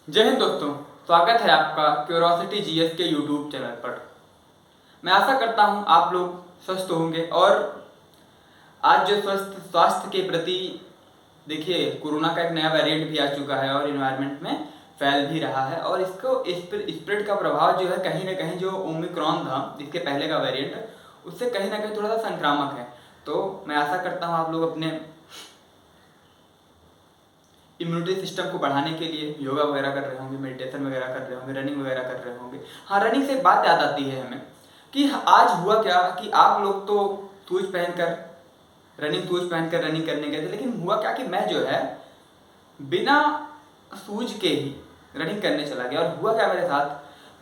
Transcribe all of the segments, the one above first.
जय हिंद दोस्तों। स्वागत है आपका क्यूरोसिटी जीएस के यूट्यूब चैनल पर। मैं आशा करता हूं आप लोग स्वस्थ होंगे और आज जो स्वास्थ्य के प्रति देखिए कोरोना का एक नया वेरिएंट भी आ चुका है और इन्वायरमेंट में फैल भी रहा है और इसको स्प्रेड का प्रभाव जो है कहीं ना कहीं जो ओमिक्रॉन था इसके पहले का वेरिएंट उससे कहीं ना कहीं थोड़ा सा संक्रामक है। तो मैं आशा करता हूँ आप लोग अपने इम्यूनिटी सिस्टम को बढ़ाने के लिए योगा वगैरह कर रहे होंगे, मेडिटेशन वगैरह कर रहे होंगे, रनिंग वगैरह कर रहे होंगे। हाँ, रनिंग से एक बात याद आती है हमें कि आज हुआ क्या कि आप लोग तो शूज पहनकर रनिंग करने गए थे, लेकिन हुआ क्या कि मैं जो है बिना शूज के ही रनिंग करने चला गया और हुआ क्या मेरे साथ,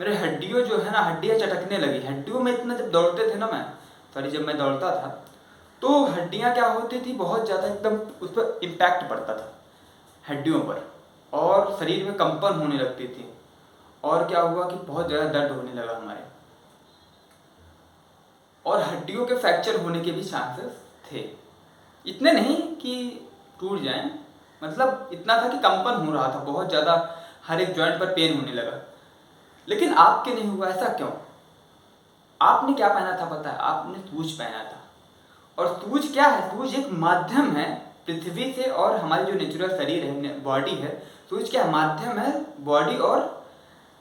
मेरे हड्डियों जो है ना, हड्डियाँ चटकने लगी। हड्डियों में इतना जब दौड़ते थे ना जब मैं दौड़ता था तो हड्डियाँ क्या होती थी, बहुत ज़्यादा एकदम उस पर इम्पैक्ट पड़ता था हड्डियों पर और शरीर में कंपन होने लगती थी और क्या हुआ कि बहुत ज़्यादा दर्द होने लगा हमारे और हड्डियों के फ्रैक्चर होने के भी चांसेस थे। इतने नहीं कि टूट जाएं, मतलब इतना था कि कंपन हो रहा था बहुत ज़्यादा, हर एक जॉइंट पर पेन होने लगा। लेकिन आपके नहीं हुआ, ऐसा क्यों? आपने क्या पहना था पता है? आपने शूज पहना था। और शूज क्या है? शूज एक माध्यम है पृथ्वी से और हमारे जो नेचुरल शरीर है, बॉडी है। शूज क्या माध्यम है? बॉडी और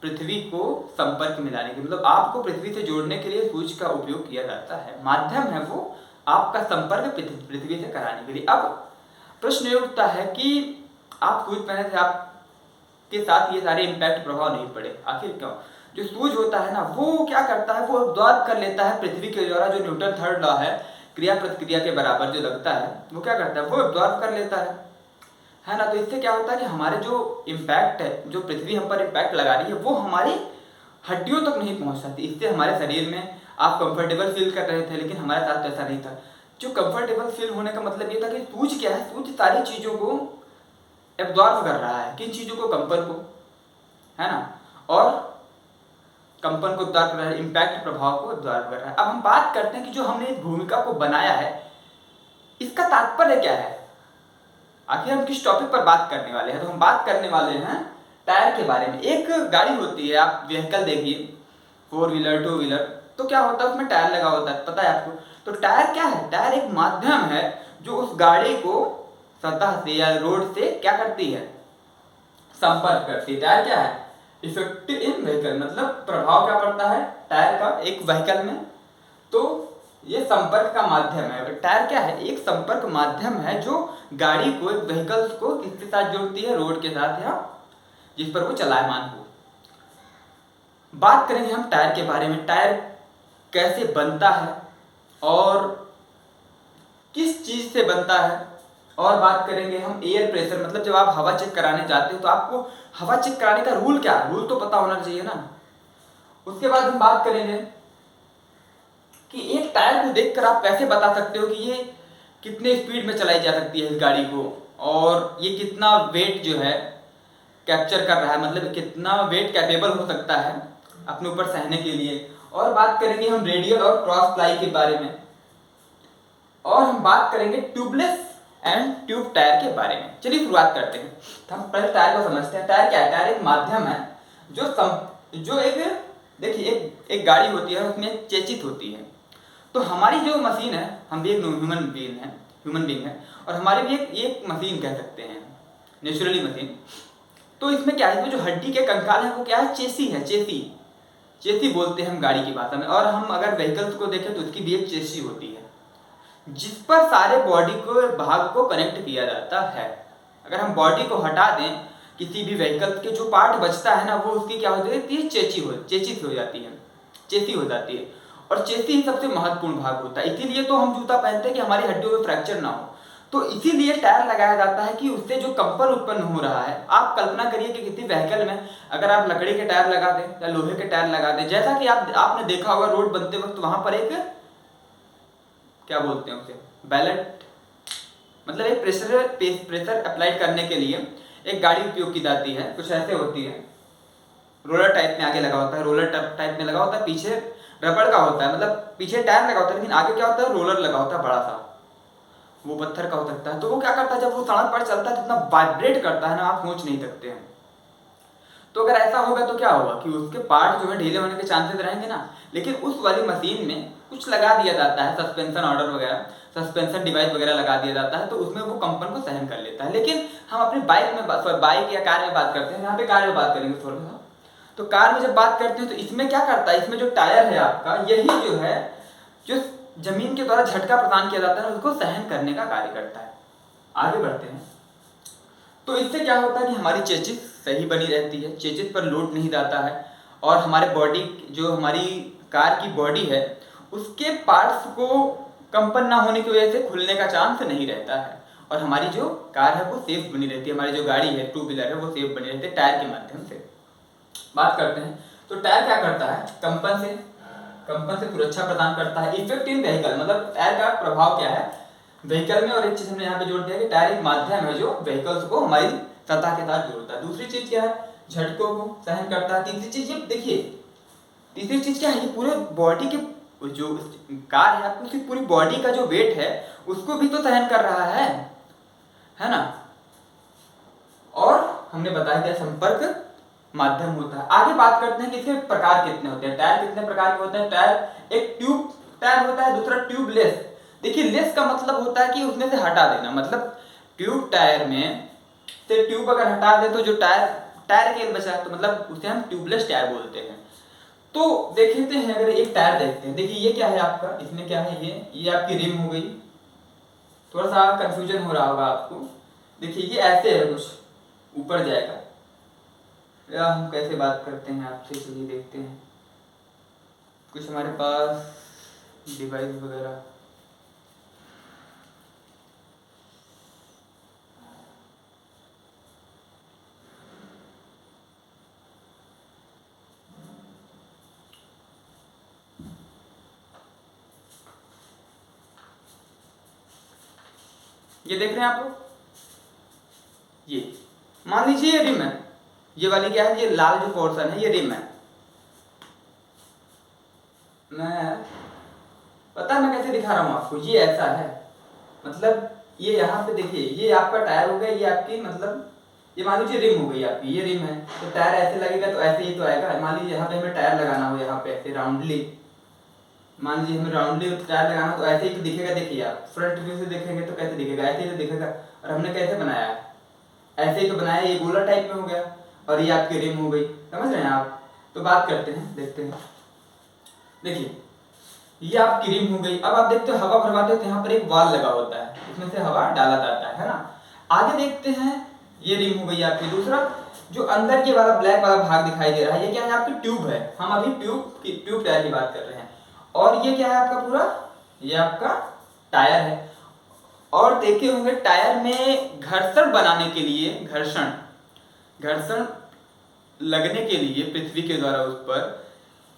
पृथ्वी को संपर्क में लाने के, मतलब आपको पृथ्वी से जोड़ने के लिए शूज का उपयोग किया जाता है। माध्यम है वो आपका संपर्क पृथ्वी से कराने के लिए। अब प्रश्न ये उठता है कि आप शूज पहने थे, आपके साथ ये सारे इम्पैक्ट प्रभाव नहीं पड़े, आखिर क्यों? जो शूज होता है ना, वो क्या करता है, वो अब्जॉर्ब कर लेता है पृथ्वी के द्वारा, जो न्यूटन थर्ड लॉ है, क्रिया प्रतिक्रिया के बराबर जो लगता है, वो क्या करता है, वो अब्जॉर्ब कर लेता है ना। तो इससे क्या होता है कि हमारे जो इम्पैक्ट है, जो पृथ्वी हम पर इम्पैक्ट लगा रही है, वो हमारी हड्डियों तक नहीं पहुंच सकती। इससे हमारे शरीर में आप कंफर्टेबल फील कर रहे थे, लेकिन हमारे साथ ऐसा नहीं था। जो कंफर्टेबल फील होने का मतलब ये था कि सूझ क्या है, सूझ सारी चीज़ों को एब्जॉर्ब कर रहा है। किन चीज़ों को? कंपन को, है ना, और कंपन को एब्जॉर्ब कर रहा है, इम्पैक्ट प्रभाव को एब्जॉर्ब कर रहा है। अब हम बात करते हैं कि जो हमने इस भूमिका को बनाया है, इसका तात्पर्य क्या है, आखिर हम किस टॉपिक पर बात करने वाले हैं? तो हम बात करने वाले हैं टायर के बारे में। एक गाड़ी होती है, आप व्हीकल देखिए, 4 व्हीलर 2 व्हीलर, तो क्या होता है उसमें टायर लगा होता है, पता है आपको? तो टायर क्या है? टायर एक माध्यम है जो उस गाड़ी को सतह से या रोड से क्या करती है, संपर्क करती है। टायर क्या है? इफेक्टिव इन व्हीकल, मतलब प्रभाव क्या पड़ता है टायर का एक व्हीकल में, तो ये संपर्क का माध्यम है। टायर क्या है? एक संपर्क माध्यम है जो गाड़ी को, एक व्हीकल्स को किसके साथ जोड़ती है? रोड के साथ, या जिस पर वो चलायमान हो। बात करेंगे हम टायर के बारे में, टायर कैसे बनता है और किस चीज से बनता है, और बात करेंगे हम एयर प्रेशर, मतलब जब आप हवा चेक कराने जाते हो तो आपको हवा चेक कराने का रूल क्या है, रूल तो पता होना चाहिए ना। उसके बाद हम बात करेंगे कि एक टायर को देखकर आप कैसे बता सकते हो कि ये कितने स्पीड में चलाई जा सकती है इस गाड़ी को, और ये कितना वेट जो है कैप्चर कर रहा है, मतलब कितना वेट कैपेबल हो सकता है अपने ऊपर सहने के लिए। और बात करेंगे हम रेडियल और क्रॉस प्लाई के बारे में, और हम बात करेंगे ट्यूबलेस एंड ट्यूब टायर के बारे में। चलिए शुरुआत करते हैं। तो हम पहले टायर को समझते हैं। टायर क्या है? टायर एक माध्यम है जो एक, देखिए एक गाड़ी होती है, उसमें चेचित होती है। तो हमारी जो मशीन है, हम भी एक ह्यूमन बीइंग है, और हमारी भी एक मशीन कह सकते हैं, नेचुरली मशीन। तो इसमें क्या है, इसमें जो हड्डी के कंकाल है वो क्या है? चेसी है, चेसी बोलते हैं हम गाड़ी की भाषा में। और हम अगर व्हीकल्स को देखें तो उसकी भी एक चेसी होती है जिस पर सारे बॉडी को भाग को कनेक्ट किया जाता है। अगर हम बॉडी को हटा दें, किसी भी व्हीकल के जो पार्ट बचता है ना, वो उसकी क्या हो जाती है? चेसी हो जाती है, चेसी हो जाती है। और चेसी ही सबसे महत्वपूर्ण भाग होता है। इसीलिए तो हम जूता पहनते हैं कि हमारी हड्डियों में फ्रैक्चर ना हो। तो इसीलिए टायर लगाया जाता है कि उससे जो कंपन उत्पन्न हो रहा है, आप कल्पना करिए कि किसी व्हीकल में अगर आप लकड़ी के टायर लगा दें या लोहे के टायर लगा दें, जैसा कि आपने देखा होगा रोड बनते वक्त, वहां पर एक क्या बोलते हैं उसे, बैलेट, मतलब एक प्रेशर अप्लाइड करने के लिए एक गाड़ी उपयोग की जाती है, कुछ ऐसे होती है, रोलर टाइप में आगे लगा होता है, रोलर टाइप में लगा होता है, पीछे रबड़ का होता है, मतलब पीछे टायर लगा होता है, लेकिन आगे क्या होता है? रोलर लगा होता है बड़ा सा, वो पत्थर का हो सकता है। तो वो क्या करता है, जब वो सड़क पर चलता है तो इतना वाइब्रेट करता है ना, आप सोच नहीं सकते हैं। तो अगर ऐसा होगा तो क्या होगा कि उसके पार्ट जो है ढीले होने के चांसेस रहेंगे ना। लेकिन उस वाली मशीन में कुछ लगा दिया जाता है, सस्पेंशन ऑर्डर वगैरह, सस्पेंशन डिवाइस वगैरह लगा दिया जाता है, तो उसमें वो कंपन को सहन कर लेता है। लेकिन हम अपनी बाइक या कार में बात करते हैं, यहाँ पे कार में बात करेंगे थोड़ा सा। तो कार में जब बात करते हैं तो इसमें क्या करता है, इसमें जो टायर है आपका, यही जो है जो जमीन के द्वारा झटका प्रदान किया जाता है उसको सहन करने का कार्य करता है। आगे बढ़ते हैं। तो इससे क्या होता है कि हमारी चेचिस सही बनी रहती है, चेचिस पर लोड नहीं जाता है, और हमारे बॉडी, जो हमारी कार की बॉडी है, उसके पार्ट्स को कंपन ना होने की वजह से खुलने का चांस नहीं रहता है, और हमारी जो कार है वो सेफ बनी रहती है, हमारी जो गाड़ी है, टू व्हीलर है, वो सेफ बनी रहती है टायर के माध्यम से। बात करते हैं तो टायर क्या करता है, कंपन से सुरक्षा प्रदान करता है। इफेक्ट इन व्हीकल, मतलब टायर का प्रभाव क्या है व्हीकल में। और एक चीज हमने यहाँ पे जोड़ दिया कि टायर एक माध्यम है जो व्हीकल्स को हमारी सतह के साथ जोड़ता है। दूसरी चीज क्या है, झटकों को सहन करता है। तीसरी चीज ये देखिए, तीसरी चीज क्या है, ये पूरे बॉडी के जो कार है उसकी पूरी बॉडी का जो वेट है उसको भी तो सहन कर रहा है ना। और हमने बताया दिया संपर्क माध्यम होता है। आगे बात करते हैं कि इसके प्रकार कितने होते हैं, टायर कितने प्रकार के होते हैं। टायर एक ट्यूब टायर होता है, दूसरा ट्यूबलेस। देखिए लेस का मतलब होता है कि उसमें से हटा देना, मतलब ट्यूब टायर में से ट्यूब अगर हटा दे तो जो टायर केवल बचा, तो मतलब उसे हम ट्यूबलेस टायर बोलते हैं। तो देखते हैं, अगर एक टायर देखते हैं, देखिए ये क्या है आपका, इसमें क्या है, ये आपकी रिम हो गई। थोड़ा सा कंफ्यूजन हो रहा होगा आपको। देखिए ये ऐसे है, कुछ ऊपर जाएगा, या हम कैसे बात करते हैं आपसे, चलिए देखते हैं। कुछ हमारे पास डिवाइस वगैरह, ये देख रहे हैं आप लोग, ये मान लीजिए ये रिम है, ये वाली क्या है, ये लाल जो पोर्शन है ये रिम है। मैं पता मैं कैसे दिखा रहा हूँ आपको, ये ऐसा है, मतलब ये यहाँ पे देखिए, ये आपका टायर हो गया, ये आपकी मतलब ये मान लीजिए रिम हो गई आपकी, ये रिम है, तो टायर ऐसे लगेगा तो ऐसे ही तो आएगा। मान लीजिए यहाँ पे हमें टायर लगाना हो, यहाँ पे ऐसे राउंडली, मान लीजिए हमें राउंडली टायर लगाना, तो ऐसे ही तो दिखेगा। देखिए आप फ्रंट व्यू से देखेंगे तो कैसे दिखेगा, ऐसे ही तो दिखेगा। और हमने कैसे बनाया है, ऐसे ही तो बनाया, ये गोला टाइप में हो गया, और ये आपकी रिम हो गई, समझ रहे हैं आप। तो बात करते हैं, देखते हैं, देखिए ये आपकी रिम हो गई। अब आप देखते हो हवा भरवाते हो तो यहाँ पर एक वाल लगा होता है, इसमें से हवा डाला जाता है ना। आगे देखते हैं, ये रिम हो गई आपकी। दूसरा जो अंदर के वाला ब्लैक वाला भाग दिखाई दे रहा है, ये क्या है, आपकी ट्यूब है। हम अभी ट्यूब टायर की बात कर रहे हैं। और ये क्या है आपका पूरा, ये आपका टायर है। और देखे होंगे टायर में घर्षण बनाने के लिए, घर्षण लगने के लिए पृथ्वी के द्वारा उस पर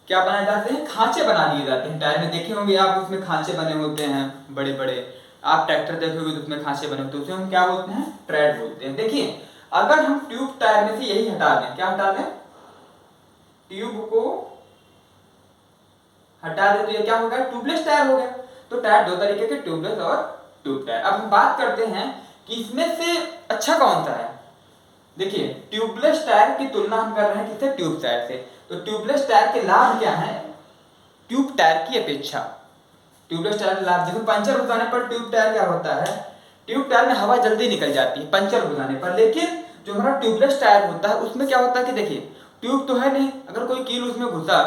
क्या बनाए जाते हैं, खांचे बना दिए जाते हैं। टायर में देखे होंगे आप, उसमें खांचे बने होते हैं बड़े बड़े। आप ट्रैक्टर देखोगे तो उसमें खांचे बने होते हैं, उसे हम क्या बोलते हैं, ट्रेड बोलते हैं। देखिए अगर हम ट्यूब टायर में से यही हटा दें, क्या हटा दें, ट्यूब को हटा दें, तो ये क्या होगा, ट्यूबलेस टायर हो गया। तो टायर दो तरीके के, ट्यूबलेस और ट्यूब टायर। अब हम बात करते हैं कि इसमें से अच्छा कौन सा है। देखिए ट्यूबलेस टायर की तुलना हम कर रहे हैं किससे, ट्यूब टायर से। तो ट्यूबलेस टायर के लाभ क्या है ट्यूब टायर की अपेक्षा। ट्यूबलेस टायर के लाभ देखो, पंचर हो जाने पर ट्यूब टायर क्या होता है, ट्यूब टायर में हवा जल्दी निकल जाती है पंचर हो जाने पर। लेकिन जो हमारा ट्यूबलेस टायर होता है उसमें क्या होता है कि देखिए ट्यूब तो है नहीं, अगर कोई कील उसमें घुसा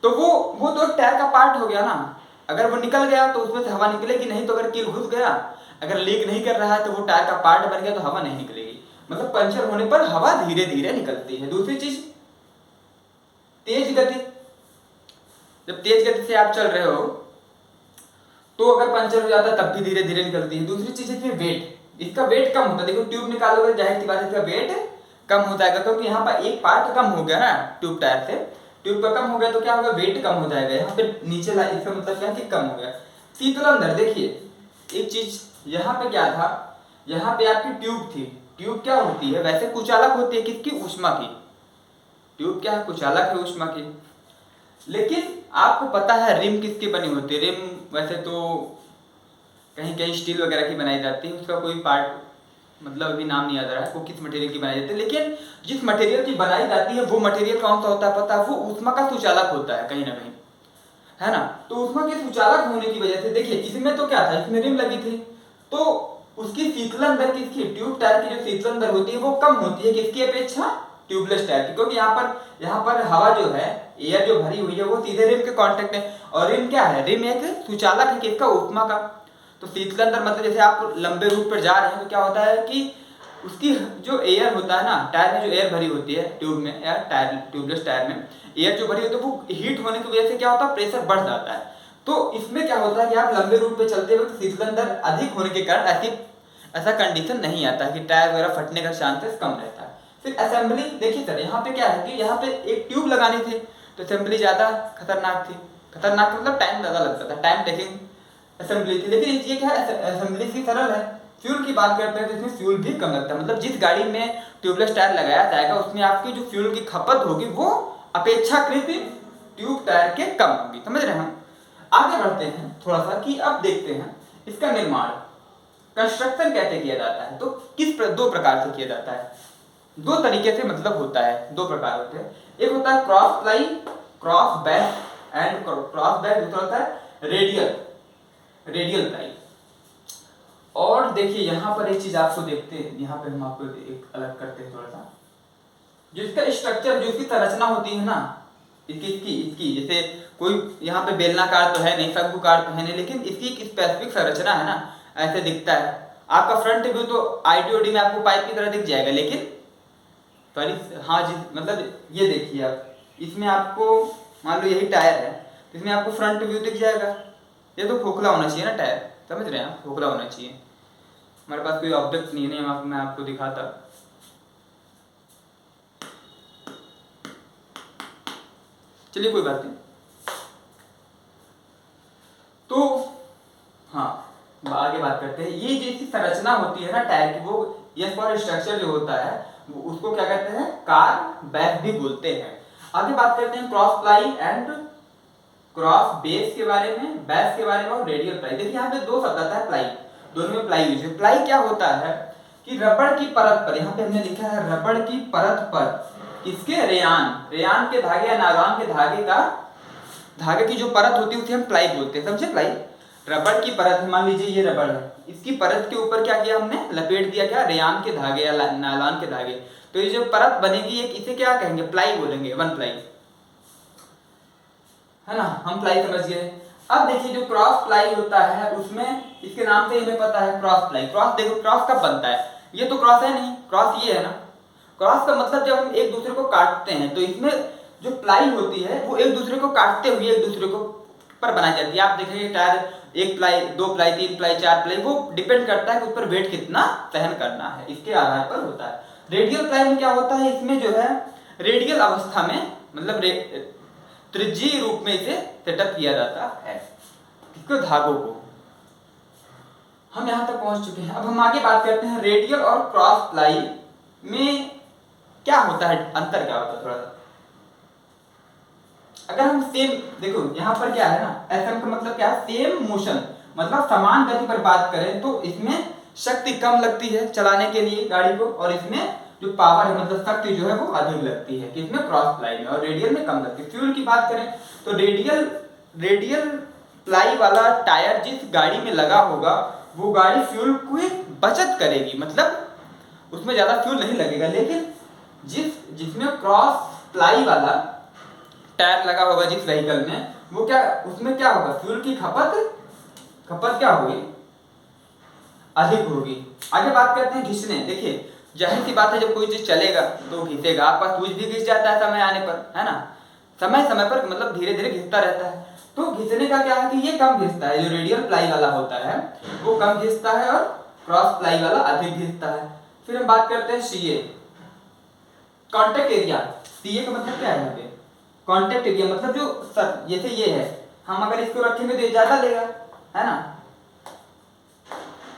तो वो तो एक टायर का पार्ट हो गया ना। अगर वो निकल गया तो उसमें से हवा निकलेगी नहीं, तो अगर कील घुस गया, अगर लीक नहीं कर रहा है तो वो टायर का पार्ट बन गया तो हवा नहीं निकलेगी। मतलब पंचर होने पर हवा धीरे धीरे निकलती है। दूसरी चीज तेज गति, जब तेज गति से आप चल रहे हो तो अगर पंचर हो जाता है तब भी धीरे धीरे निकलती है। दूसरी चीज इसमें वेट, इसका वेट कम होता है। देखो ट्यूब निकालोगे जाहिर सी बात है इसका वेट कम हो जाएगा, क्योंकि यहाँ पर एक पार्ट कम हो गया ना ट्यूब टायर से, ट्यूब का कम हो गया तो क्या होगा, वेट कम हो जाएगा। यहाँ पे नीचे ला, इसका मतलब क्या है कि कम हो गया। शीतलंदर देखिए, एक चीज यहाँ पे क्या था, यहाँ पे आपकी ट्यूब थी। ट्यूब क्या होती है, वैसे कुचालक होती है किसकी, ऊष्मा की। ट्यूब क्या है, कुचालक है ऊष्मा की। लेकिन आपको पता है रिम किसकी बनी होती है। रिम वैसे तो कहीं कहीं स्टील वगैरह की बनाई जाती है, उसका कोई पार्ट मतलब अभी नाम नहीं याद आ रहा है वो किस मटेरियल की बनाई जाती है, लेकिन जिस मटेरियल की बनाई जाती है वो मटेरियल कौन सा होता है पता है? वो ऊष्मा का सुचालक होता है कहीं ना कहीं, है ना। तो ऊष्मा के सुचालक होने की वजह से देखिए इसमें तो क्या था, इसमें रिम लगी थी, तो उसकी शीतलन दर किसकी, ट्यूब टायर की जो शीतलन दर होती है वो कम होती है किसकी अपेक्षा, ट्यूबलेस टायर की, क्योंकि यहाँ पर हवा जो है, एयर जो भरी हुई है वो सीधे रिम के कांटेक्ट में, और रिम क्या है, रिम एक सुचालक है किसका, ऊष्मा का। तो शीतलन दर मतलब जैसे आप लंबे रूट पर जा रहे हैं तो क्या होता है कि उसकी जो एयर होता है ना, टायर में जो एयर भरी होती है ट्यूब में या टायर ट्यूबलेस टायर में एयर जो भरी होती है वो हीट होने की वजह से क्या होता है, प्रेशर बढ़ जाता है। तो इसमें क्या होता है कि आप लंबे रूट पे चलते वक्त शीतलन दर अधिक होने के कारण ऐसा कंडीशन नहीं आता कि टायर वगैरह फटने का चांसेस कम रहता है। फिर असेंबली देखिए सर, यहाँ पे क्या है कि यहाँ पे एक ट्यूब लगानी थी तो असेंबली ज़्यादा खतरनाक थी, खतरनाक मतलब टाइम ज़्यादा लगता था, टाइम टेकिंग असेंबली थी। लेकिन ये क्या है, असेंबली सी सरल है। फ्यूल की बात करते हैं तो इसमें फ्यूल भी कम लगता है, मतलब जिस गाड़ी में ट्यूबलेस टायर लगाया जाएगा उसमें आपकी जो फ्यूल की खपत होगी वो अपेक्षाकृत ट्यूब टायर के कम होगी, समझ रहे हैं हम। आगे बढ़ते हैं थोड़ा सा कि अब देखते हैं इसका निर्माण, कंस्ट्रक्शन कैसे किया जाता है। तो दो प्रकार से किया जाता है, दो तरीके से मतलब होता है, दो प्रकार होते हैं। एक होता है cross ply, cross back and cross back, दूसरा होता है रेडियल प्लाई। और देखिए यहाँ पर एक चीज आपको देखते हैं, यहाँ पे हम आपको एक अलग करते हैं थोड़ा सा, जो इसका स्ट्रक्चर, जो इसकी संरचना होती है ना, इसकी जैसे कोई यहाँ पे बेलनाकार तो है नहीं, शंकुकार तो है नहीं, लेकिन इसकी एक स्पेसिफिक संरचना है ना, ऐसे दिखता है। आपका फ्रंट व्यू तो आईटीओडी में आपको पाइप की तरह दिख जाएगा, लेकिन सॉरी हाँ जी, मतलब ये देखिए आप, इसमें आपको मान लो यही टायर है तो इसमें आपको फ्रंट व्यू दिख जाएगा। ये तो खोखला होना चाहिए ना टायर, समझ रहे हैं आप, खोखला होना चाहिए। हमारे पास कोई ऑब्जेक्ट नहीं है, मैं आपको दिखाता। चलिए कोई बात नहीं। तो हाँ आगे बात करते हैं, ये जैसी संरचना होती है ना टायर की, वो ये स्ट्रक्चर जो होता है उसको क्या कहते हैं, कार बैक भी बोलते हैं। आगे बात करते हैं cross ply and cross base के बारे में, बेस के बारे में, और रेडियल प्लाई। देखिए यहाँ पे दो शब्द आता है प्लाई, दोनों में प्लाई यूज है। प्लाई क्या होता है कि रबड़ की परत पर, यहाँ पे हमने लिखा है रबड़ की परत पर किसके, रेयान के धागे या नायलॉन के धागे की जो परत होती है उसे हम प्लाई बोलते हैं, समझे। प्लाई रबड़ की परत, मान लीजिए ये रबड़ है, इसकी परत के ऊपर क्या किया हमने, लपेट दिया क्या, रेयान के धागे या नायलॉन के धागे। तो ये जो परत बनेगी एक, इसे क्या कहेंगे, प्लाई बोलेंगे, वन प्लाई, है ना, हम प्लाई समझ गए। अब देखिए जो क्रॉस प्लाई होता है उसमें, इसके नाम से हमें पता है क्रॉस प्लाई। क्रॉस देखो क्रॉस कब बनता है, ये तो क्रॉस है नहीं, क्रॉस ये है ना। क्रॉस का मतलब जब हम एक दूसरे को काटते हैं तो इसमें जो प्लाई होती है वो एक दूसरे को काटते हुए एक दूसरे को पर बनाई जाती है। आप देखेंगे टायर एक प्लाई, दो प्लाई, तीन प्लाई, चार प्लाई, वो डिपेंड करता है कि उस पर वेट कितना सहन करना है, इसके आधार पर होता है। रेडियल प्लाई में क्या होता है, इसमें जो है रेडियल अवस्था में, मतलब त्रिज्यीय रूप में इसे सेटअप किया जाता है, इसको धागों को। हम यहां तक पहुंच चुके हैं। अब हम आगे बात करते हैं रेडियल और क्रॉस प्लाई में क्या होता है, अंतर क्या होता है थोड़ा सा। अगर हम सेम देखो यहाँ पर क्या है ना, एसएम का मतलब क्या है, सेम मोशन, मतलब समान गति पर बात करें तो इसमें शक्ति कम लगती है चलाने के लिए गाड़ी को, और इसमें जो पावर है मतलब शक्ति जो है वो अधिक लगती है, किसमें, क्रॉस प्लाई में, और रेडियल में कम लगती है। फ्यूल की बात करें तो रेडियल प्लाई वाला टायर जिस गाड़ी में लगा होगा वो गाड़ी फ्यूल को बचत करेगी, मतलब उसमें ज्यादा फ्यूल नहीं लगेगा। लेकिन जिसमें क्रॉस प्लाई वाला टायर लगा होगा जिस व्हीकल में, वो क्या, उसमें क्या होगा, फ्यूल की खपत क्या होगी, अधिक होगी। आगे बात करते हैं घिसने। देखिए जाहिर सी बात है जब कोई चीज चलेगा तो घिसेगा, आपका सूज भी घिस जाता है समय आने पर, है ना, समय समय पर मतलब धीरे धीरे घिसता रहता है। तो घिसने का क्या है कि ये कम घिसता है, जो रेडियल प्लाई वाला होता है वो कम घिसता है और क्रॉस प्लाई वाला अधिक घिसता है। फिर हम बात करते हैं सीए, कॉन्टेक्ट एरिया। सीए का मतलब क्या है यहाँ पे, कॉन्टेक्ट एरिया, मतलब जो सर जैसे ये है, हम अगर इसको रखेंगे तो ये ज्यादा लेगा, है ना।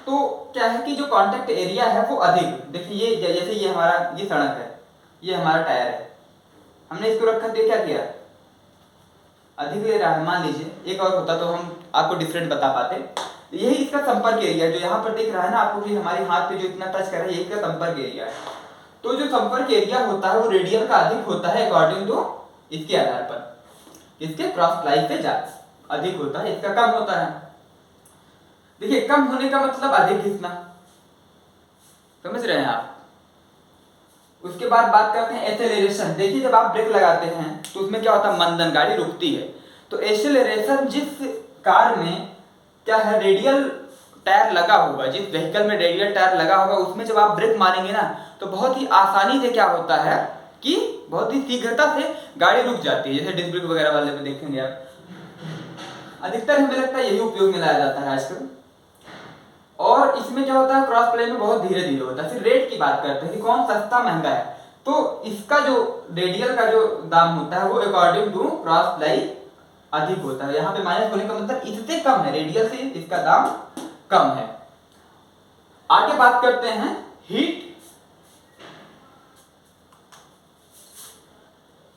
तो क्या है कि जो कॉन्टेक्ट एरिया है वो अधिक, देखिए ये जैसे ये हमारा, ये सड़क है, ये हमारा टायर है, हमने इसको रखा तो क्या किया, अधिक ले रहा है। मान लीजिए एक और होता तो हम आपको डिफरेंट बता पाते। यही इसका संपर्क एरिया जो यहाँ पर दिख रहा है ना आपको कि हमारे हाथ पे जो इतना टच कर रहा है यही इसका संपर्क एरिया है। तो जो संपर्क एरिया होता है वो रेडियल का अधिक होता है अकॉर्डिंग टू इसके आधार पर, इसके क्रॉस प्लाई से ज्यादा अधिक होता है, इसका कम होता है। देखिए कम होने का मतलब अधिक घिसना, समझ रहे हैं आप। उसके बाद बात करते हैं एक्सेलरेशन। देखिए जब आप ब्रेक लगाते हैं तो उसमें क्या होता है, मंदन, गाड़ी रुकती है। तो एक्सेलरेशन जिस कार में क्या है रेडियल टायर लगा होगा, जिस व्हीकल में रेडियल टायर लगा होगा उसमें जब आप ब्रेक मारेंगे ना तो बहुत ही आसानी से क्या होता है कि बहुत ही शीघ्रता से गाड़ी रुक जाती है। जैसे डिस्क ब्रेक वगैरह वाले में देखेंगे आप, अधिकतर हमें लगता है यही उपयोग में लाया जाता है आजकल। और इसमें क्या होता है क्रॉस प्लाई में बहुत धीरे धीरे होता है। फिर रेट की बात करते हैं कि कौन सस्ता महंगा है, तो इसका जो रेडियल का जो दाम होता है वो अकॉर्डिंग टू क्रॉस प्लाई अधिक होता है। यहाँ पे माइनस बोलने का मतलब इससे कम है, रेडियल से इसका दाम कम है। आगे बात करते हैं हीट,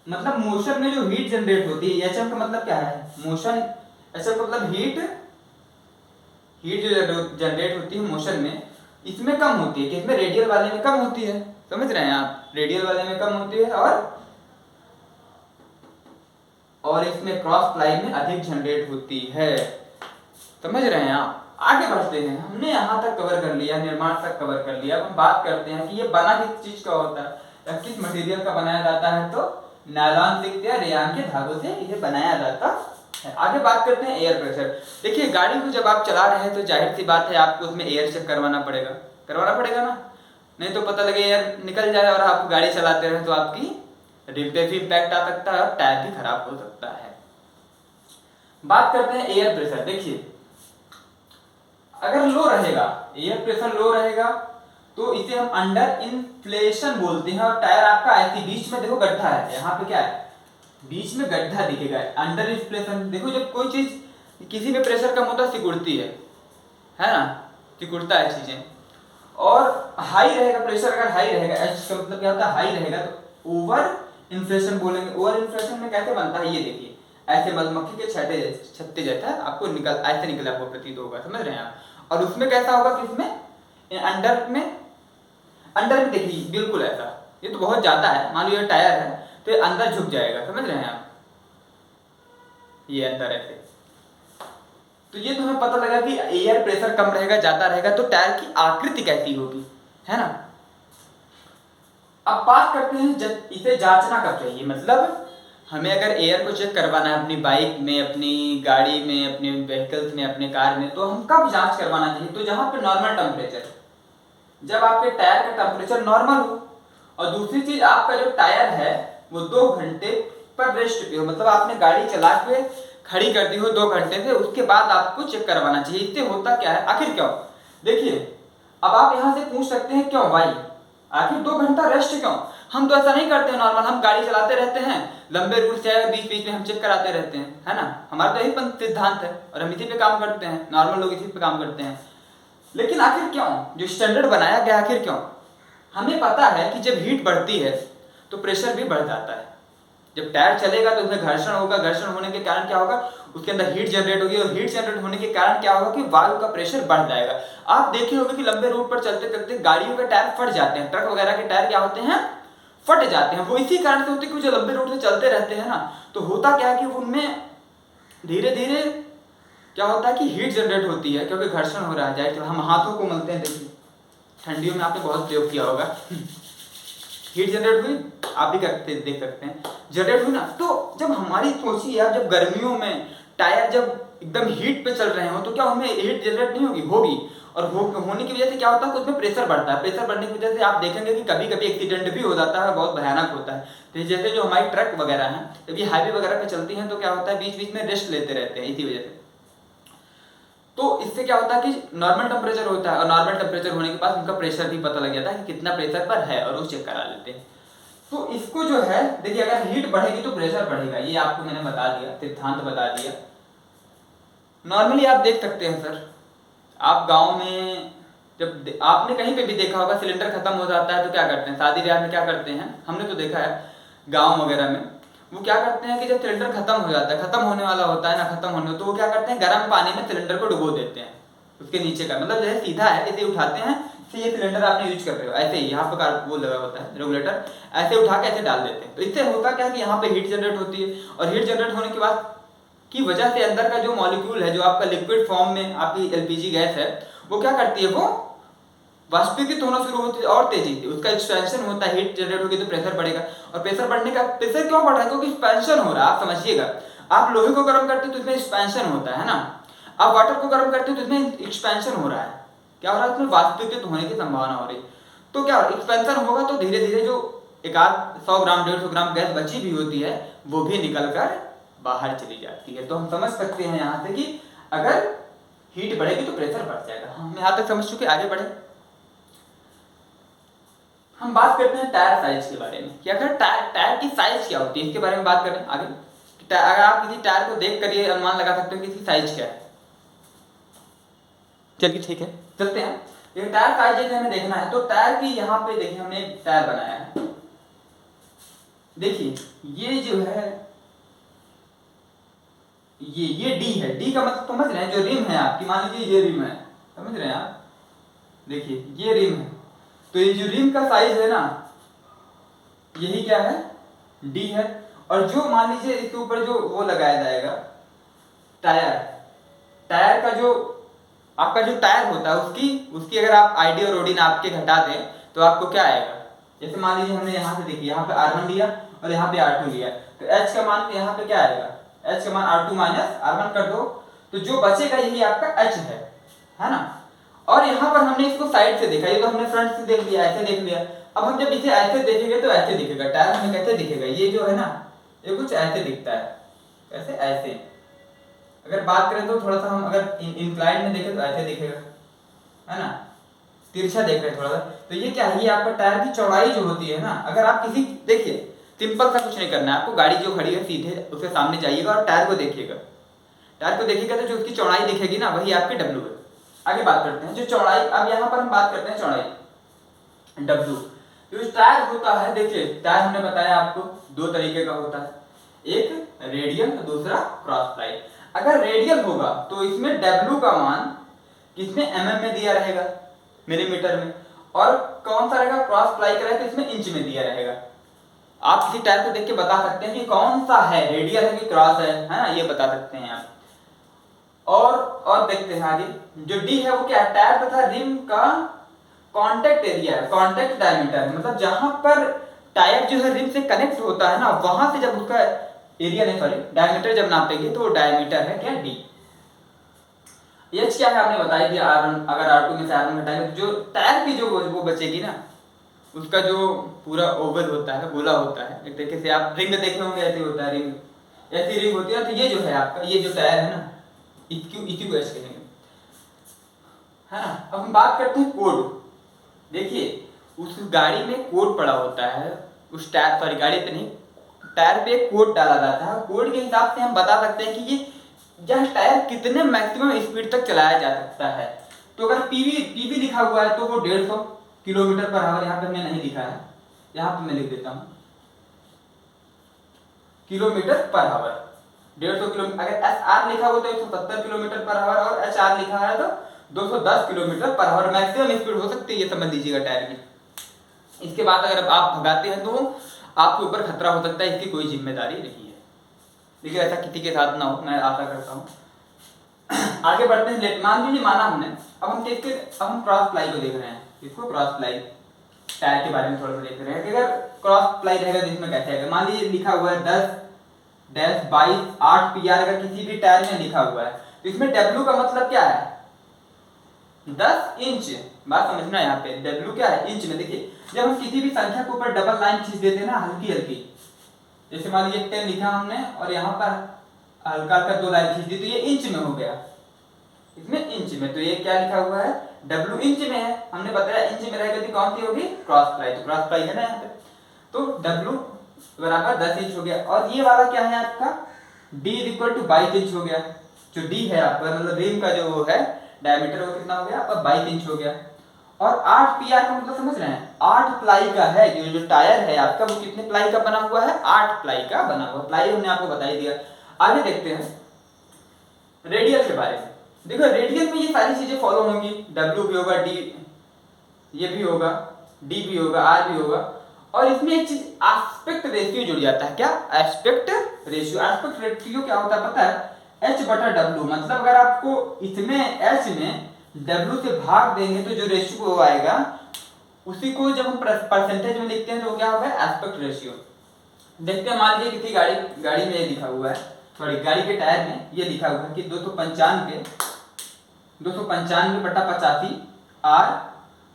मतलब मोशन में जो हीट जनरेट होती है, एचएम का मतलब क्या है मोशन, एचएम का मतलब हीट, हीट जो जनरेट होती है मोशन में इसमें कम होती है, कि इसमें रेडियल वाले में कम होती है, समझ रहे हैं आप, रेडियल वाले में कम होती है और इसमें क्रॉस प्लाई में अधिक जनरेट होती है, समझ रहे हैं आप। आगे बढ़ते हैं, हमने यहाँ तक कवर कर लिया, निर्माण तक कवर कर लिया। अब हम बात करते हैं कि ये बना किस चीज का होता है या किस मटेरियल का बनाया जाता है, तो नायलॉन से या रेयान के धागों से इसे बनाया जाता है। आगे बात करते हैं एयर प्रेशर। देखिए गाड़ी को जब आप चला रहे हैं तो जाहिर सी बात है आपको उसमें एयर चेक करवाना पड़ेगा ना, नहीं तो पता लगे एयर निकल जाए और आप गाड़ी चलाते रहे तो आपकी रिम पे भी इम्पैक्ट आ सकता है और टायर भी खराब हो सकता है। बात करते हैं एयर प्रेशर। देखिए अगर लो रहेगा, एयर प्रेशर लो रहेगा तो इसे हम अंडर इन्फ्लेशन बोलते हैं। और टायर आपका ऐसे बीच में देखो गड्ढा है, यहाँ पे क्या है बीच में गड्ढा दिखेगा, अंडर इन्फ्लेशन। देखो जब कोई चीज किसी में प्रेशर कम होता है सिकुड़ती है ना, सिकुड़ता है चीजें। और हाई रहेगा प्रेशर, अगर हाई रहेगा, एच का मतलब क्या होता है हाई रहेगा, तो ओवर इन्फ्लेशन बोलेंगे। ओवर इन्फ्लेशन में कैसे बनता है ये देखिए, ऐसे मधुमक्खी के छत्ते जैसा आपको ऐसे निकला हुआ प्रतीत होगा, समझ रहे हैं आप। और उसमें कैसा होगा कि इसमें अंडर में देखिए बिल्कुल ऐसा, ये तो बहुत ज्यादा है, मान लो ये टायर है तो ये अंदर झुक जाएगा, समझ रहे हैं आप, ये अंदर ऐसे। तो ये तो हमें पता लगा कि एयर प्रेशर कम रहेगा ज्यादा रहेगा तो टायर की आकृति कैसी होगी, है ना। अब बात करते हैं इसे जांचना कब चाहिए, मतलब हमें अगर एयर को चेक करवाना है अपनी बाइक में, अपनी गाड़ी में, अपने व्हीकल्स में, अपने कार में, तो हम कब जांच करवाना चाहिए, तो जहां पे नॉर्मल टेम्परेचर, जब आपके टायर का टेम्परेचर नॉर्मल हो। और दूसरी चीज आपका जो टायर है वो 2 घंटे पर रेस्ट पे हो, मतलब आपने गाड़ी चला के खड़ी कर दी हो 2 घंटे से, उसके बाद आपको चेक करवाना चाहिए। इससे होता क्या है, आखिर क्यों, देखिए अब आप यहाँ से पूछ सकते हैं क्यों भाई, आखिर 2 घंटा रेस्ट क्यों। हम तो ऐसा नहीं करते हैं नॉर्मल, हम गाड़ी चलाते रहते हैं, लंबे रूट से बीच बीच में हम चेक कराते रहते हैं, है ना, हमारा तो यही सिद्धांत है और हम इसी पे काम करते हैं, नॉर्मल लोग इसी पे काम करते हैं। लेकिन आखिर क्यों, जो स्टैंडर्ड बनाया गया आखिर क्यों, हमें पता है कि जब हीट बढ़ती है तो प्रेशर भी बढ़ जाता है। जब टायर चलेगा तो उसमें घर्षण होगा, घर्षण होने के कारण क्या होगा, उसके अंदर हीट जनरेट होगी और हीट जनरेट होने के कारण क्या होगा कि वायु का प्रेशर बढ़ जाएगा। आप देखे होंगे कि लंबे रूट पर चलते चलते गाड़ियों के टायर फट जाते हैं, ट्रक वगैरह के टायर क्या होते हैं फट जाते हैं, वो इसी कारण से होते हैं कि जो लंबे रूट से चलते रहते हैं ना, तो होता क्या है कि उनमें धीरे धीरे क्या होता है कि हीट जनरेट होती है, क्योंकि घर्षण हो रहा है। जाए हम हाथों को मलते हैं, देखिए ठंडियों में आपने बहुत प्रयोग किया होगा हीट जनरेट हुई, आप भी करते देख सकते हैं, जनरेट हुई ना। तो जब हमारी सोचिए यार, जब गर्मियों में टायर जब एकदम हीट पे चल रहे हो तो क्या उनमें हीट जनरेट नहीं होगी, होगी। और होने की वजह से क्या होता है कि उसमें प्रेशर बढ़ता है, प्रेशर बढ़ने की वजह से आप देखेंगे कि कभी कभी एक्सीडेंट भी हो जाता है, बहुत भयानक होता है। तो जैसे जो हमारी ट्रक वगैरह हैं, जब ये हाईवे वगैरह पे चलती हैं तो क्या होता है बीच बीच में रेस्ट लेते रहते हैं इसी वजह से। तो इससे क्या होता है कि नॉर्मल टेम्परेचर होता है और नॉर्मल टेम्परेचर होने के बाद उनका प्रेशर भी पता लग जाता है कि कितना प्रेशर पर है और वो चेक करा लेते हैं। तो इसको जो है देखिए, अगर हीट बढ़ेगी तो प्रेशर बढ़ेगा, ये आपको मैंने बता दिया, सिद्धांत बता दिया। नॉर्मली आप देख सकते हैं सर, आप गांव में जब आपने कहीं पे भी देखा होगा सिलेंडर खत्म हो जाता है तो क्या करते हैं, शादी ब्याह में क्या करते हैं, हमने तो देखा है गाँव वगैरह में, वो क्या करते हैं कि जब सिलेंडर खत्म हो जाता है, खत्म होने वाला होता है ना, खत्म होने, तो वो क्या करते हैं गर्म पानी में सिलेंडर को डुबो देते हैं, उसके नीचे का, मतलब जो है सीधा है, इसे उठाते हैं, ये सिलेंडर आपने यूज कर रहे हो ऐसे ही, यहाँ पे वो लगा होता है रेगुलेटर, ऐसे उठा के ऐसे डाल देते हैं। तो इससे होता क्या है कि यहाँ पे हीट जनरेट होती है, और हीट जनरेट होने के बाद की वजह से अंदर का जो मॉलिक्यूल है, जो आपका लिक्विड फॉर्म में आपकी एलपीजी गैस है, वो क्या करती है, वो वाष्पीकृत होना शुरू होती है और तेजी से, उसका एक्सपेंशन होता है, हीट जनरेट होगी तो प्रेशर बढ़ेगा, और प्रेशर बढ़ने का, प्रेशर क्यों बढ़ रहा है, क्योंकि एक्सपेंशन हो रहा है। आप समझिएगा, आप लोहे को गर्म करते हो तो इसमें एक्सपेंशन होता है ना, आप वाटर को गर्म करते हो तो इसमें एक्सपेंशन हो रहा है, क्या हो रहा है, इसमें वाष्पीकृत होने की संभावना हो रही है। तो क्या एक्सपेंशन होगा तो धीरे धीरे जो एक आध 100 ग्राम 150 ग्राम गैस बची भी होती है वो भी निकल कर बाहर चली जाती है। तो हम समझ सकते हैं यहाँ से कि अगर हीट बढ़ेगी तो प्रेशर बढ़ जाएगा। हम यहाँ तक समझ चुके, आगे बढ़े। हम बात करते हैं टायर साइज के बारे में, कि अगर टायर की साइज क्या होती है इसके बारे में बात करें आगे। अगर आप किसी टायर को देख कर ये अनुमान लगा सकते हो कि इसकी साइज क्या है। चलिए ठीक है, चलते हैं। ये टायर साइज जैसे हमें देखना है, तो टायर की यहाँ पे देखिए हमने टायर बनाया है, देखिए ये जो है ये डी है, डी का मतलब समझ रहे हैं, जो रिम है आपकी, मान लीजिए ये रिम है, समझ रहे हैं आप, देखिए ये रिम है, तो ये जो रिम का साइज है ना, यही क्या है, डी है। और जो मान लीजिए इसके ऊपर जो वो लगाया जाएगा टायर, टायर का जो आपका जो टायर होता है उसकी अगर आप आईडी और ओडी नाप के घटा दें तो आपको क्या आएगा, जैसे मान लीजिए हमने यहाँ से देखिए, यहाँ पे R1 लिया और यहाँ पे R2 लिया, तो H का मान यहाँ पे क्या आएगा, H का मान R2 माइनस R1 कर दो, तो जो बचेगा यही आपका H है ना। और यहाँ पर हमने इसको साइड से देखा, ये तो हमने फ्रंट से देख लिया, ऐसे देख लिया। अब हम जब इसे ऐसे देखेंगे तो ऐसे दिखेगा, टायर हमें कैसे दिखेगा, ये जो है ना, ये कुछ ऐसे दिखता है, कैसे, ऐसे। अगर बात करें तो थोड़ा सा हम अगर इंक्लाइन में देखें तो ऐसे दिखेगा, है ना, तिरछा देख रहे हैं थोड़ा सा। तो ये क्या है, ये आपका टायर की चौड़ाई जो होती है ना, अगर आप किसी, देखिए सिंपल सा कुछ नहीं करना है आपको, गाड़ी जो खड़ी है सीधे उसके सामने जाइएगा और टायर को देखिएगा, टायर को देखिएगा तो जो उसकी चौड़ाई दिखेगी ना, वही आपकी डब्ल्यू है। आगे बात करते हैं जो चौड़ाई, अब यहाँ पर हम बात करते हैं चौड़ाई डब्ल्यू। जो टायर होता है, देखिए टायर हमने बताया आपको दो तरीके का होता है, एक रेडियल तो दूसरा क्रॉस प्लाई। अगर रेडियल होगा तो इसमें डब्ल्यू का मान किसमें, mm में दिया रहेगा, मिलीमीटर में, और कौन सा रहेगा, क्रॉस प्लाई का रहेगा तो इसमें इंच में दिया रहेगा। आप किसी टायर को देख के बता सकते हैं कि कौन सा है, रेडियल है कि क्रॉस है ना, ये बता सकते हैं आप। और देखते हैं आगे, जो डी है वो क्या है, टायर तथा रिम का कांटेक्ट एरिया है, कांटेक्ट डायमीटर है, मतलब जहां पर टायर जो है रिम से कनेक्ट होता है ना, वहां से जब उसका एरिया नहीं, सॉरी डायमीटर जब नापेंगे तो वो डायमीटर है क्या, डी। एच क्या है आपने बता दिया, R1, अगर R2 में से R1 घटाएंगे तो जो टायर की जो वो बचेगी ना, उसका जो पूरा ओवल होता है, गोला होता है, एक तरीके से आप रिंग देखे होंगे, ऐसे होता है रिंग, ऐसी रिंग होती है। तो ये जो है आपका, ये जो टायर है ना, इसी को एच कहेंगे, है ना। अब हम बात करते हैं कोड। देखिए उस गाड़ी में कोड पड़ा होता है, उस टायर, सॉरी गाड़ी पे नहीं, टायर पे एक कोड डाला जाता है, कोड के हिसाब से हम बता सकते हैं कि यह टायर कितने मैक्सिमम स्पीड तक चलाया जा सकता है। तो अगर पीवी लिखा हुआ है तो वो 150 किलोमीटर पर आवर, यहाँ पे हमने नहीं लिखा है, यहाँ पे मैं लिख देता हूँ किलोमीटर पर आवर, 150 किलोमीटर। अगर SR लिखा हुआ तो 170 किलोमीटर पर आवर, और HR लिखा है तो 210 kilometre per hour maximum speed हो सकती है, ये समझ लीजिएगा टायर की। इसके बाद अगर आप भगाते हैं तो आपके ऊपर खतरा हो सकता है, इसकी कोई जिम्मेदारी नहीं है। देखिए ऐसा किसी के साथ ना हो, मैं आशा करता हूँ। आगे बढ़ते हैं, मान लीजिए माना हमने, अब हम क्रॉस प्लाई को देख रहे हैं, इसको क्रॉस प्लाई टायर के बारे में थोड़ा सा देख रहे हैं कि अगर क्रॉस प्लाई रहेगा तो इसमें कैसे आएगा। मान लीजिए लिखा हुआ है 10-22-8 PR, अगर किसी भी टायर में लिखा हुआ है तो इसमें डब्ल्यू का मतलब क्या है, 10 इंच। बात समझना यहाँ पे, डब्ल्यू क्या है, इंच में। देखिए जब हम किसी भी संख्या के ऊपर डबल लाइन खींच देते हैं ना, हल्की हल्की, जैसे मान लीजिए 10 लिखा हमने और यहाँ पर हल्का हल्का 2 लाइन खींच दी, तो ये इंच में हो गया, इसमें इंच में। तो ये क्या लिखा हुआ है, डब्ल्यू इंच में है, हमने बताया इंच में रहेगा तो कौन सी होगी, क्रॉस प्लाई। तो क्रॉस प्लाई है ना यहाँ पे, तो डब्ल्यू बराबर 10 इंच हो गया। और ये वाला क्या है आपका, D = 22 इंच हो गया। जो D है आपका, मतलब रिम का जो है डायमीटर, वो कितना हो गया आपका, 22 इंच हो गया। और 8 PR का मतलब समझ रहे हैं, 8 प्लाई का है, जो टायर है आपका वो कितने प्लाई का बना हुआ है, 8 प्लाई का बना हुआ। प्लाई हमने आपको बता ही दिया। आगे देखते हैं रेडियल के बारे में। देखो रेडियन में ये सारी चीजें फॉलो होंगी, डब्ल्यू भी होगा, डी ये भी होगा, डी भी होगा, आर भी होगा। और इसमें एक चीज एस्पेक्ट रेशियो जुड़ जाता है। क्या? Aspect ratio. एस्पेक्ट रेशियो क्या होता है पता है? एच बटा डब्ल्यू। मतलब अगर आपको इसमें एच में डब्ल्यू से भाग देंगे तो जो रेशियो आएगा उसी को जब हम परसेंटेज में लिखते हैं तो क्या होगा? Aspect ratio. देखते हैं, मान लीजिए किसी गाड़ी में ये लिखा हुआ है, सॉरी गाड़ी के टायर में ये लिखा हुआ है कि 295 बटा 85 आर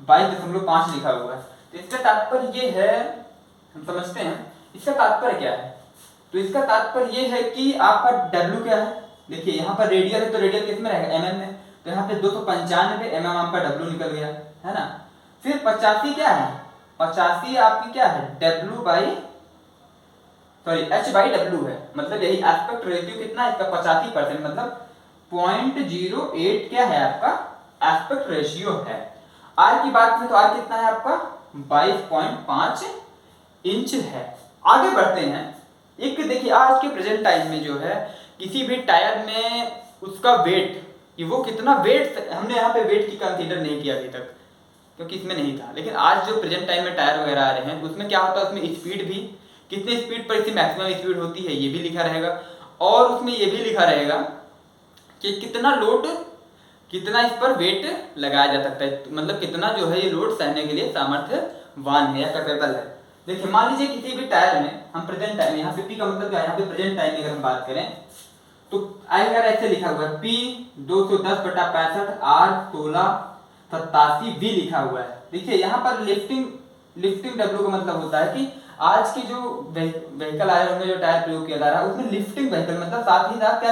22.5 लिखा हुआ है। तो इसका तात्पर्य ये है, हम समझते हैं इसका तात्पर्य क्या है। तो इसका तात्पर्य ये है कि आपका डब्ल्यू क्या है, देखिए यहाँ पर रेडियल है तो रेडियल किस में रहेगा? एमएम में। तो यहाँ पे 295 एमएम आपका डब्ल्यू निकल गया है ना। फिर 85 क्या है? 85 आपकी क्या है? W by sorry H by W है। मतलब यही एस्पेक्ट रेशियो कितना है इसका? 85%, मतलब 0.08 क्या है आपका? एस्पेक्ट रेशियो है। आर की बात करें तो आर कितना है आपका? 22.5 इंच है। आगे बढ़ते हैं। एक देखिए आज के प्रेजेंट टाइम में जो है किसी भी टायर में उसका वेट, वो कितना वेट, हमने यहाँ पे वेट की कंसीडर नहीं किया अभी तक क्योंकि इसमें नहीं था। लेकिन आज जो प्रेजेंट टाइम में टायर वगैरह आ रहे हैं उसमें क्या होता है, उसमें स्पीड भी, कितने स्पीड पर इसकी मैक्सिमम स्पीड होती है ये भी लिखा रहेगा। और उसमें ये भी लिखा रहेगा कि कितना लोड, कितना इस पर वेट लगाया जा सकता है, मतलब कितना जो है ये लोड सहने के लिए सामर्थ्यवान है या कैपेबल है। देखिए मान लीजिए किसी भी टायर में हम प्रेजेंट टाइम, यहाँ पे पी का मतलब क्या है, यहाँ पे प्रेजेंट टाइम की अगर हम बात करें तो आएगा ऐसे लिखा हुआ है पी 210 बटा 65 आर 1687 वी लिखा हुआ है। देखिए यहाँ पर लिफ्टिंग डब्ल्यू का मतलब होता है कि आज के जो व्हीकल आए उनमें जो टायर प्रयोग किया जा रहा है उसमें लिफ्टिंग व्हीकल, मतलब साथ ही साथ क्या